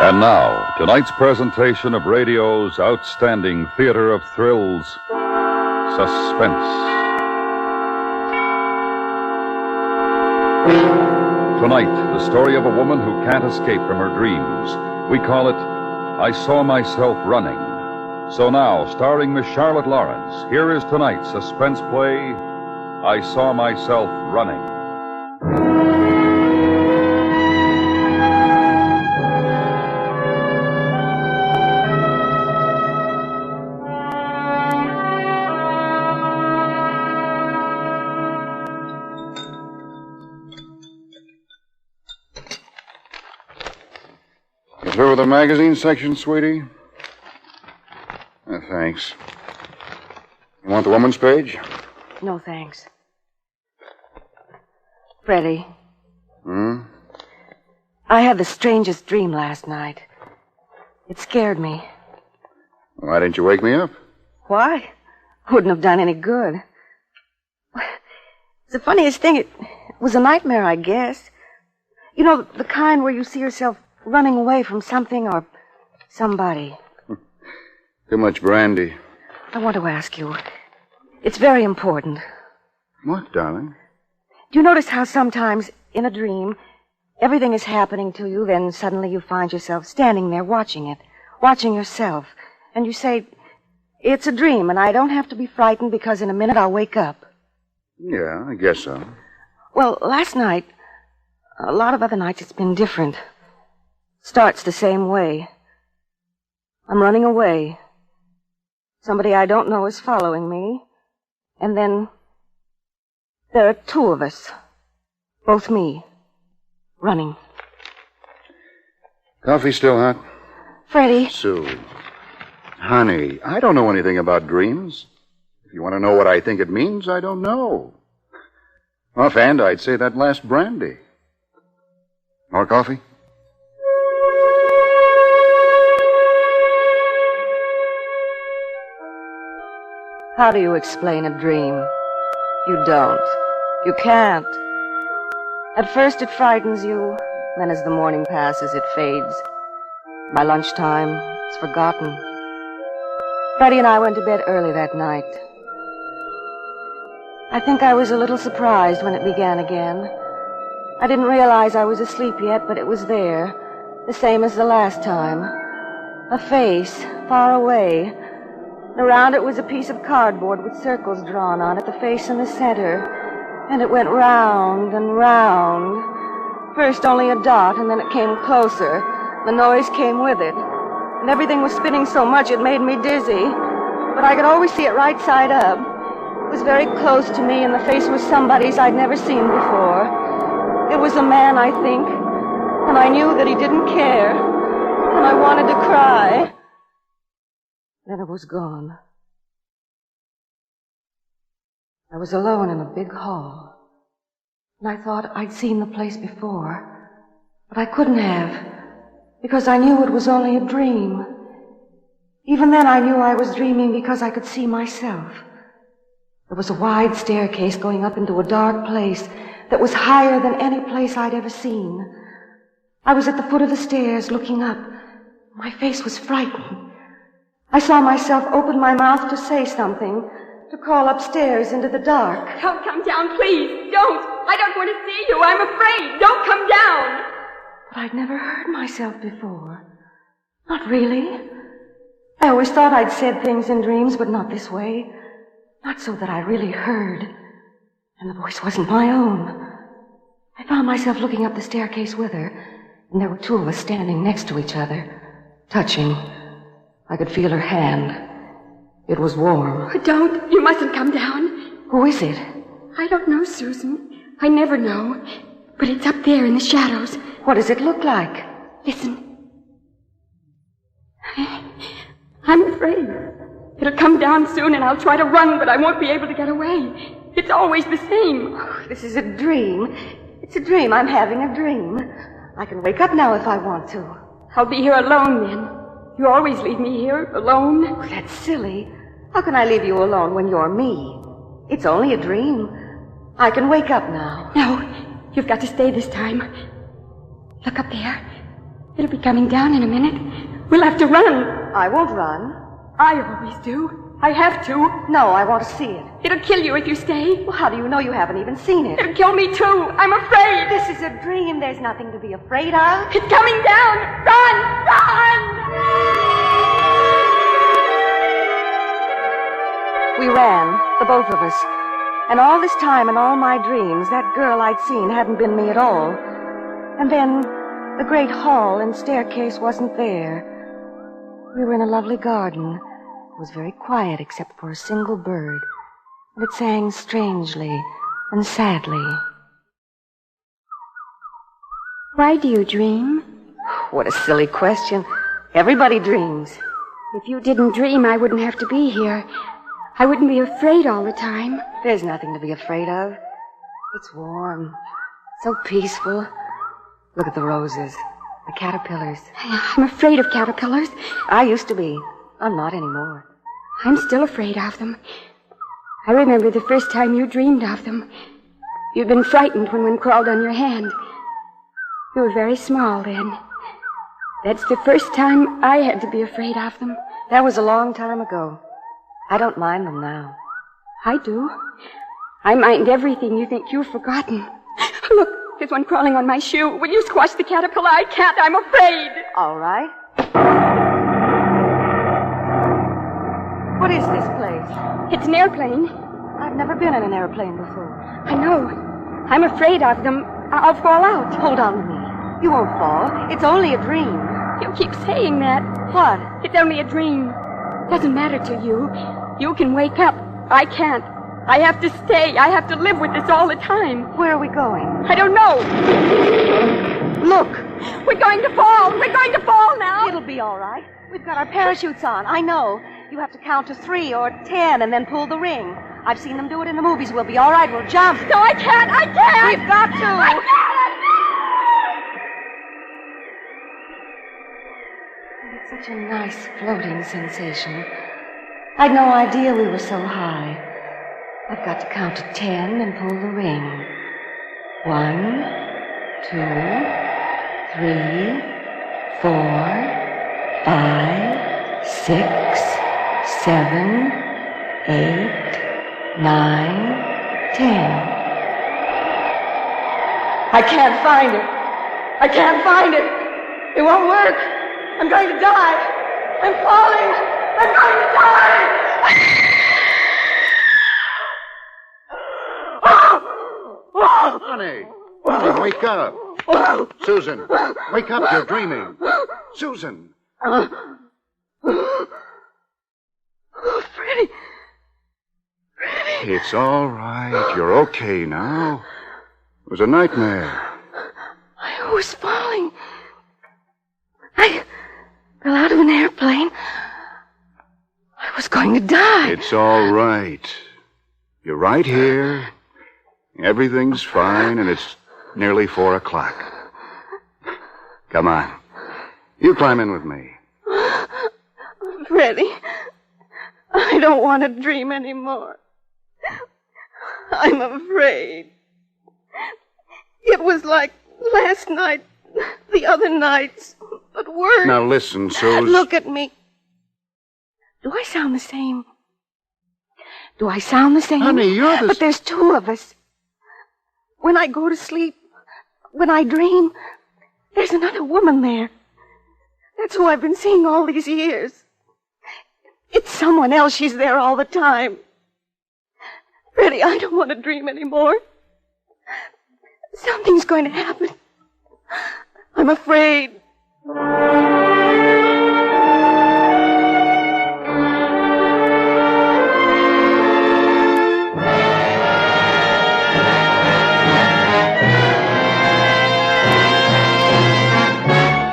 And now, tonight's presentation of radio's outstanding theater of thrills, Suspense. Tonight, the story of a woman who can't escape from her dreams. We call it, I Saw Myself Running. So now, starring Miss Charlotte Lawrence, here is tonight's suspense play, I Saw Myself Running. You through with the magazine section, sweetie? Thanks. You want the woman's page? No, thanks. Freddie. I had the strangest dream last night. It scared me. Why didn't you wake me up? Why? Wouldn't have done any good. It's the funniest thing. It was a nightmare, I guess. You know, the kind where you see yourself running away from something or somebody. Too much brandy. I want to ask you. It's very important. What, darling? Do you notice how sometimes in a dream, everything is happening to you, then suddenly you find yourself standing there watching it, watching yourself, and you say, it's a dream, and I don't have to be frightened because in a minute I'll wake up. Yeah, I guess so. Well, last night, a lot of other nights it's been different. Starts the same way. I'm running away. Somebody I don't know is following me. And then there are two of us. Both me. Running. Coffee still hot? Freddie. Sue. Honey, I don't know anything about dreams. If you want to know what I think it means, I don't know. Offhand, I'd say that last brandy. More coffee? How do you explain a dream? You don't. You can't. At first it frightens you, then as the morning passes it fades. By lunchtime, it's forgotten. Freddie and I went to bed early that night. I think I was a little surprised when it began again. I didn't realize I was asleep yet, but it was there, the same as the last time. A face, far away. Around it was a piece of cardboard with circles drawn on it, the face in the center. And it went round and round. First only a dot, and then it came closer. The noise came with it. And everything was spinning so much it made me dizzy. But I could always see it right side up. It was very close to me, and the face was somebody's I'd never seen before. It was a man, I think. And I knew that he didn't care. And I wanted to cry. Then it was gone. I was alone in a big hall, and I thought I'd seen the place before, but I couldn't have, because I knew it was only a dream. Even then I knew I was dreaming because I could see myself. There was a wide staircase going up into a dark place that was higher than any place I'd ever seen. I was at the foot of the stairs looking up. My face was frightened. I saw myself open my mouth to say something, to call upstairs into the dark. Don't come down, please. Don't. I don't want to see you. I'm afraid. Don't come down. But I'd never heard myself before. Not really. I always thought I'd said things in dreams, but not this way. Not so that I really heard. And the voice wasn't my own. I found myself looking up the staircase with her, and there were two of us standing next to each other, touching. I could feel her hand. It was warm. Don't. You mustn't come down. Who is it? I don't know, Susan. I never know. But it's up there in the shadows. What does it look like? Listen. I'm afraid. It'll come down soon and I'll try to run, but I won't be able to get away. It's always the same. Oh, this is a dream. It's a dream. I'm having a dream. I can wake up now if I want to. I'll be here alone then. You always leave me here, alone. Oh, that's silly. How can I leave you alone when you're me? It's only a dream. I can wake up now. No, you've got to stay this time. Look up there. It'll be coming down in a minute. We'll have to run. I won't run. I always do. I have to. No, I want to see it. It'll kill you if you stay. Well, how do you know you haven't even seen it? It'll kill me, too. I'm afraid. This is a dream. There's nothing to be afraid of. It's coming down. Run! Run! We ran, the both of us. And all this time in all my dreams, that girl I'd seen hadn't been me at all. And then the great hall and staircase wasn't there. We were in a lovely garden. It was very quiet except for a single bird. And it sang strangely and sadly. Why do you dream? What a silly question. Everybody dreams. If you didn't dream, I wouldn't have to be here. I wouldn't be afraid all the time. There's nothing to be afraid of. It's warm. So peaceful. Look at the roses. The caterpillars. I'm afraid of caterpillars. I used to be. I'm not anymore. I'm still afraid of them. I remember the first time you dreamed of them. You'd been frightened when one crawled on your hand. You were very small then. That's the first time I had to be afraid of them. That was a long time ago. I don't mind them now. I do. I mind everything you think you've forgotten. Look, there's one crawling on my shoe. Will you squash the caterpillar? I can't. I'm afraid. All right. What is this place? It's an airplane. I've never been in an airplane before. I know. I'm afraid of them. I'll fall out. Hold on to me. You won't fall. It's only a dream. You keep saying that. What? It's only a dream. Doesn't matter to you. You can wake up. I can't. I have to stay. I have to live with this all the time. Where are we going? I don't know. Look. We're going to fall. We're going to fall now. It'll be all right. We've got our parachutes on. I know. You have to count to 3 or 10 and then pull the ring. I've seen them do it in the movies. We'll be all right. We'll jump. No, I can't. I can't. We've got to. I can't. It's such a nice floating sensation. I'd no idea we were so high. I've got to count to 10 and pull the ring. 1, 2, 3, 4, 5, 6, 7, 8, 9, 10. I can't find it. I can't find it. It won't work. I'm going to die. I'm falling. I'm going to die. Honey, wake up. Susan, wake up. You're dreaming. Susan. Freddie. It's all right. You're okay now. It was a nightmare. I was falling. I fell out of an airplane. I was going to die. It's all right. You're right here. Everything's fine, and it's nearly 4 o'clock. Come on. You climb in with me. Freddie, I don't want to dream anymore. I'm afraid. It was like last night, the other nights, but worse. Now listen, Suze. Look at me. Do I sound the same? Do I sound the same? Honey, you're the... But there's 2 of us. When I go to sleep, when I dream, there's another woman there. That's who I've been seeing all these years. It's someone else. She's there all the time. Freddie, I don't want to dream anymore. Something's going to happen. I'm afraid.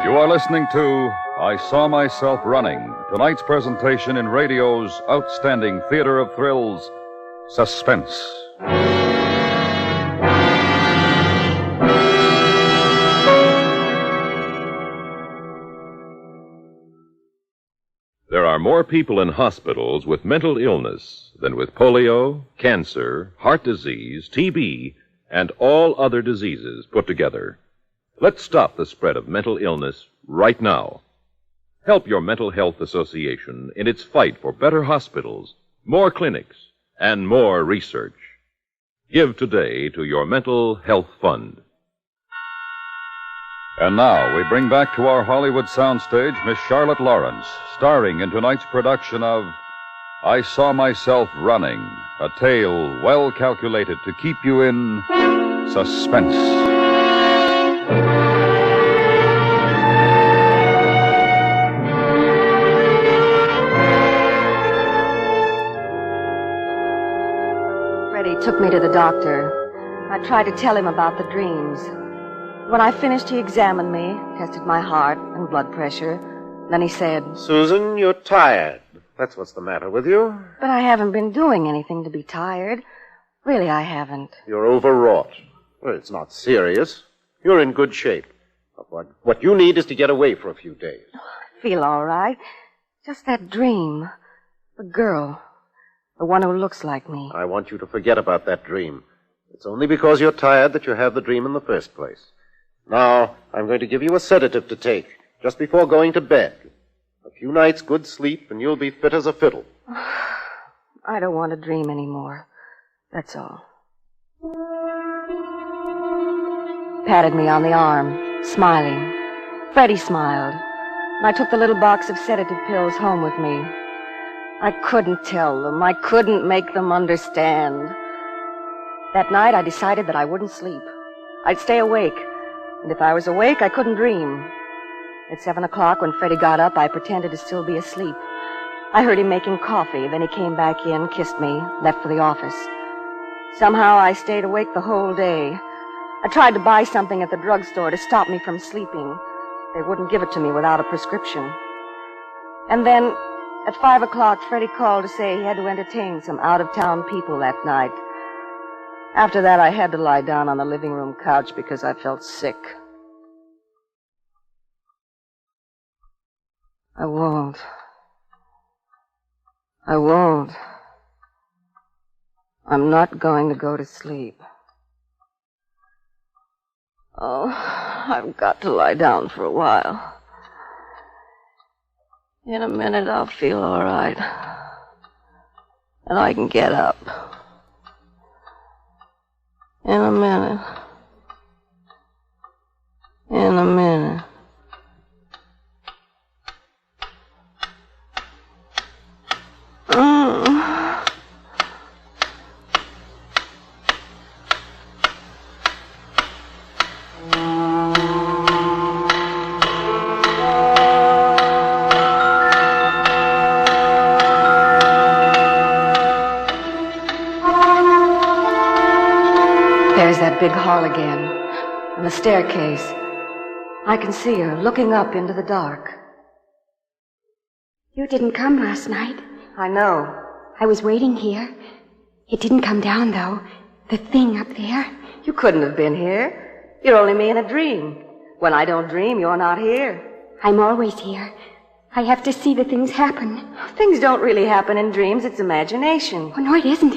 You are listening to I Saw Myself Running, tonight's presentation in radio's outstanding theater of thrills, Suspense. There are more people in hospitals with mental illness than with polio, cancer, heart disease, TB, and all other diseases put together. Let's stop the spread of mental illness right now. Help your mental health association in its fight for better hospitals, more clinics, and more research. Give today to your mental health fund. And now we bring back to our Hollywood soundstage Miss Charlotte Lawrence, starring in tonight's production of I Saw Myself Running, a tale well calculated to keep you in suspense. Freddie took me to the doctor. I tried to tell him about the dreams. When I finished, he examined me, tested my heart and blood pressure. Then he said, Susan, you're tired. That's what's the matter with you. But I haven't been doing anything to be tired. Really, I haven't. You're overwrought. Well, it's not serious. You're in good shape. What you need is to get away for a few days. I feel all right. Just that dream. The girl. The one who looks like me. I want you to forget about that dream. It's only because you're tired that you have the dream in the first place. Now, I'm going to give you a sedative to take just before going to bed. A few nights' good sleep, and you'll be fit as a fiddle. I don't want to dream anymore. That's all. Patted me on the arm, smiling. Freddie smiled. And I took the little box of sedative pills home with me. I couldn't tell them. I couldn't make them understand. That night, I decided that I wouldn't sleep. I'd stay awake. And if I was awake, I couldn't dream. At 7 o'clock, when Freddie got up, I pretended to still be asleep. I heard him making coffee. Then he came back in, kissed me, left for the office. Somehow I stayed awake the whole day. I tried to buy something at the drugstore to stop me from sleeping. They wouldn't give it to me without a prescription. And then, at 5 o'clock, Freddie called to say he had to entertain some out-of-town people that night. After that, I had to lie down on the living room couch because I felt sick. I won't. I'm not going to go to sleep. Oh, I've got to lie down for a while. In a minute, I'll feel all right. And I can get up. In a minute. There's that big hall again, on the staircase. I can see her looking up into the dark. You didn't come last night. I know. I was waiting here. It didn't come down, though. The thing up there. You couldn't have been here. You're only me in a dream. When I don't dream, you're not here. I'm always here. I have to see the things happen. Things don't really happen in dreams. It's imagination. Oh, no, it isn't.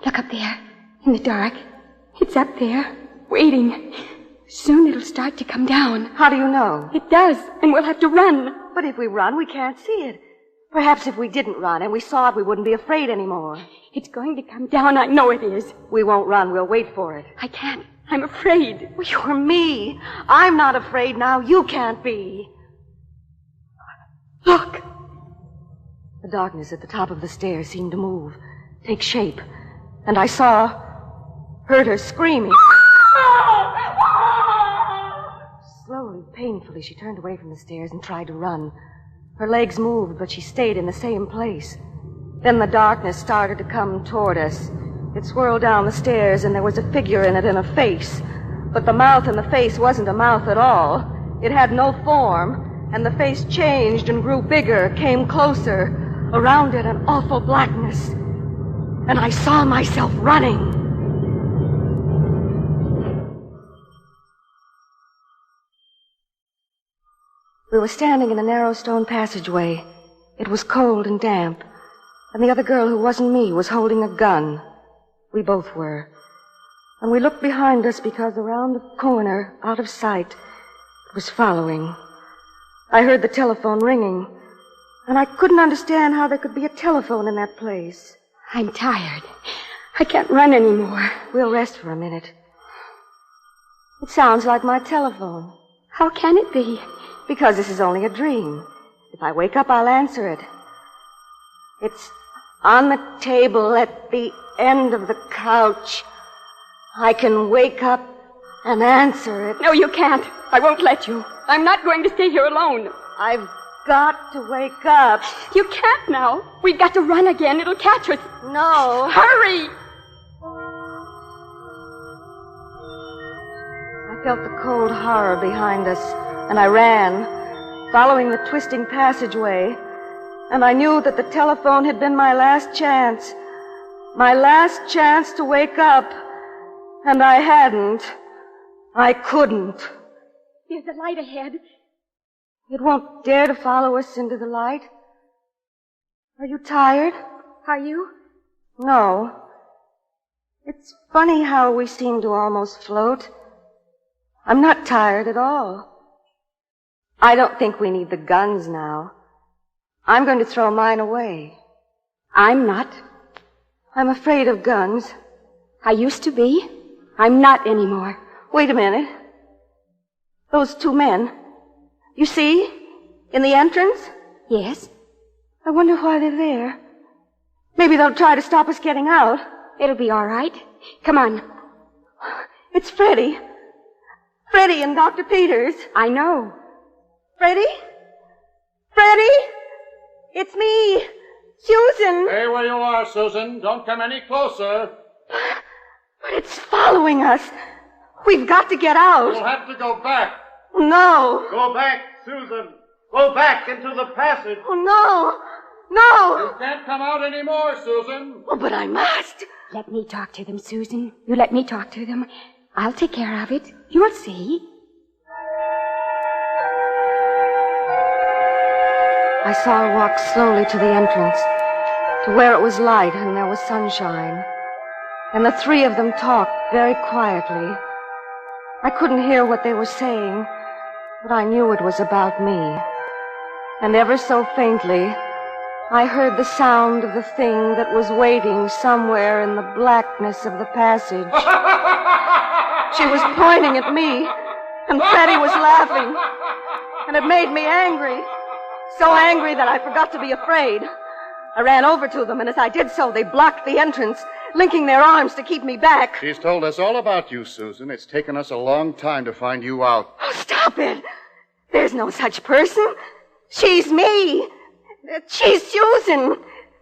Look up there, in the dark. It's up there, waiting. Soon it'll start to come down. How do you know? It does, and we'll have to run. But if we run, we can't see it. Perhaps if we didn't run and we saw it, we wouldn't be afraid anymore. It's going to come down. I know it is. We won't run. We'll wait for it. I can't. I'm afraid. Well, you're me. I'm not afraid now. You can't be. Look. The darkness at the top of the stairs seemed to move, take shape. And I heard her screaming. Slowly, painfully, she turned away from the stairs and tried to run. Her legs moved, but she stayed in the same place. Then the darkness started to come toward us. It swirled down the stairs, and there was a figure in it and a face. But the mouth in the face wasn't a mouth at all. It had no form, and the face changed and grew bigger, came closer. Around it, an awful blackness. And I saw myself running. We were standing in a narrow stone passageway. It was cold and damp, and the other girl who wasn't me was holding a gun. We both were. And we looked behind us because around the corner, out of sight, it was following. I heard the telephone ringing, and I couldn't understand how there could be a telephone in that place. I'm tired. I can't run anymore. We'll rest for a minute. It sounds like my telephone. How can it be? Because this is only a dream. If I wake up, I'll answer it. It's on the table at the end of the couch. I can wake up and answer it. No, you can't. I won't let you. I'm not going to stay here alone. I've got to wake up. You can't now. We've got to run again. It'll catch us. No. Hurry! I felt the cold horror behind us, and I ran, following the twisting passageway, and I knew that the telephone had been my last chance. My last chance to wake up. And I hadn't. I couldn't. There's a light ahead. It won't dare to follow us into the light. Are you tired? Are you? No. It's funny how we seem to almost float. I'm not tired at all. I don't think we need the guns now. I'm going to throw mine away. I'm not. I'm afraid of guns. I used to be. I'm not anymore. Wait a minute. Those two men. You see? In the entrance? Yes. I wonder why they're there. Maybe they'll try to stop us getting out. It'll be all right. Come on. It's Freddie. Freddie and Dr. Peters. I know. Freddie? Freddie? It's me. Susan. Stay where you are, Susan. Don't come any closer. But it's following us. We've got to get out. You'll have to go back. No. Go back, Susan. Go back into the passage. Oh, no. No. You can't come out anymore, Susan. Oh, but I must. Let me talk to them, Susan. You let me talk to them. I'll take care of it. You'll see. I saw her walk slowly to the entrance, to where it was light and there was sunshine. And the three of them talked very quietly. I couldn't hear what they were saying, but I knew it was about me. And ever so faintly, I heard the sound of the thing that was waiting somewhere in the blackness of the passage. She was pointing at me, and Freddie was laughing, and it made me angry. So angry that I forgot to be afraid. I ran over to them, and as I did so, they blocked the entrance, linking their arms to keep me back. She's told us all about you, Susan. It's taken us a long time to find you out. Oh, stop it. There's no such person. She's me. She's Susan.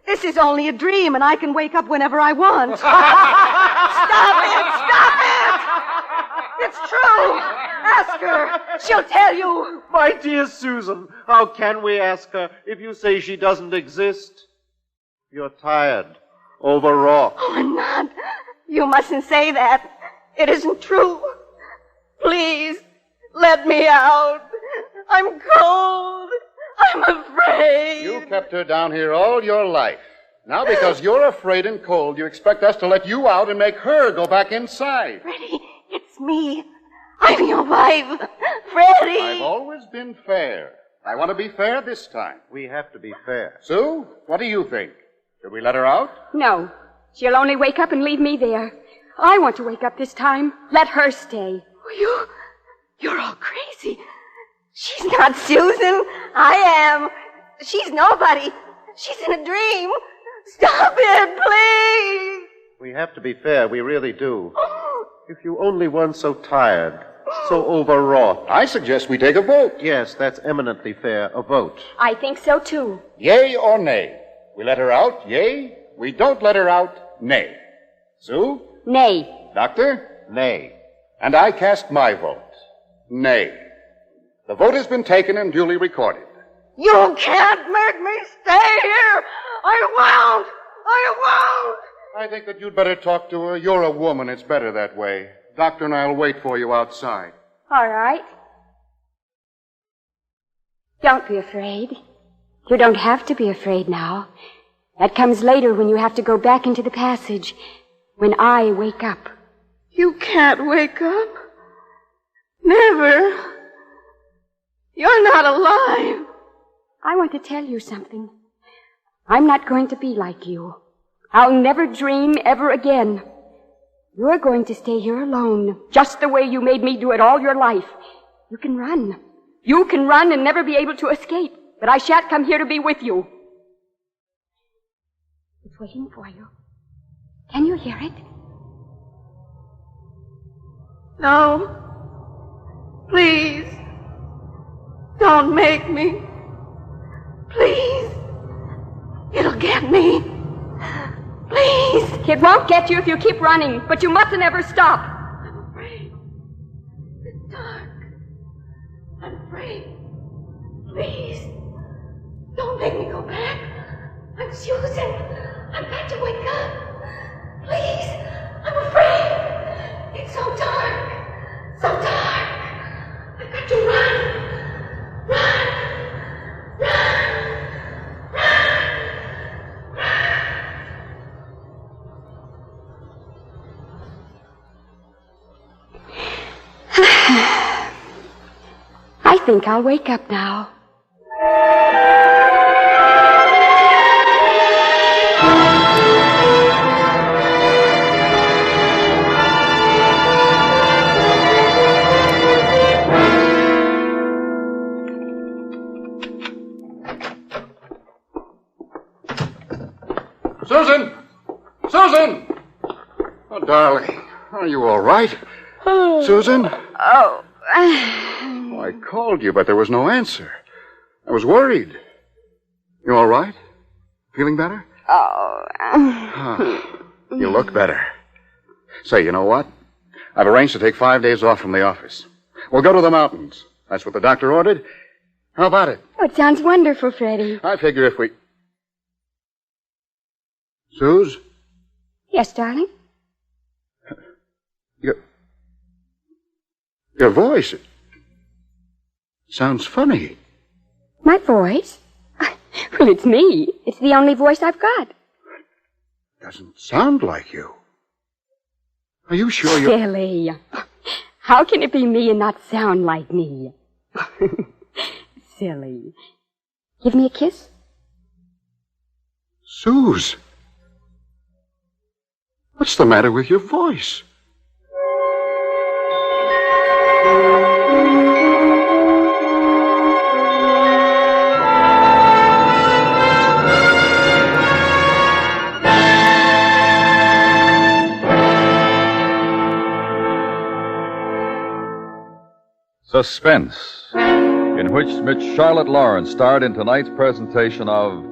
This is only a dream, and I can wake up whenever I want. Stop it! Stop it! It's true. Ask her. She'll tell you. My dear Susan, how can we ask her if you say she doesn't exist? You're tired, overwrought. Oh, I'm not. You mustn't say that. It isn't true. Please, let me out. I'm cold. I'm afraid. You kept her down here all your life. Now, because you're afraid and cold, you expect us to let you out and make her go back inside. Freddie, it's me. I'm your wife. Freddie. I've always been fair. I want to be fair this time. We have to be fair. Sue, what do you think? Should we let her out? No. She'll only wake up and leave me there. I want to wake up this time. Let her stay. You're all crazy. She's not Susan. I am. She's nobody. She's in a dream. Stop it, please. We have to be fair, we really do. If you only weren't so tired, so overwrought. I suggest we take a vote. Yes, that's eminently fair, a vote. I think so, too. Yay or nay? We let her out, yay. We don't let her out, nay. Sue? Nay. Doctor? Nay. And I cast my vote. Nay. The vote has been taken and duly recorded. You can't make me stay here. I won't. I think that you'd better talk to her. You're a woman. It's better that way. Doctor and I'll wait for you outside. All right. Don't be afraid. You don't have to be afraid now. That comes later when you have to go back into the passage. When I wake up. You can't wake up. Never. You're not alive. I want to tell you something. I'm not going to be like you. I'll never dream ever again. You're going to stay here alone, just the way you made me do it all your life. You can run. You can run and never be able to escape, but I shan't come here to be with you. It's waiting for you. Can you hear it? No. Please. Don't make me. Please. It'll get me. Please. It won't get you if you keep running, but you mustn't ever stop. I'm afraid. It's dark. I'm afraid. Please. Don't make me go back. I'm Susan. I've got to wake up. Please. I'm afraid. It's so dark. So dark. I've got to run. Run. Run. Run. I think I'll wake up now. Susan! Susan! Oh, darling. Are you all right? Susan? Oh. Oh, I called you, but there was no answer. I was worried. You all right? Feeling better? You look better. Say, you know what? I've arranged to take 5 days off from the office. We'll go to the mountains. That's what the doctor ordered. How about it? Oh, it sounds wonderful, Freddie. I figure if we... Suze? Yes, darling? Your voice... It sounds funny. My voice? Well, it's me. It's the only voice I've got. Doesn't sound like you. Are you sure you're... Silly. How can it be me and not sound like me? Silly. Give me a kiss? Suze. What's the matter with your voice? Suspense, in which Miss Charlotte Lawrence starred in tonight's presentation of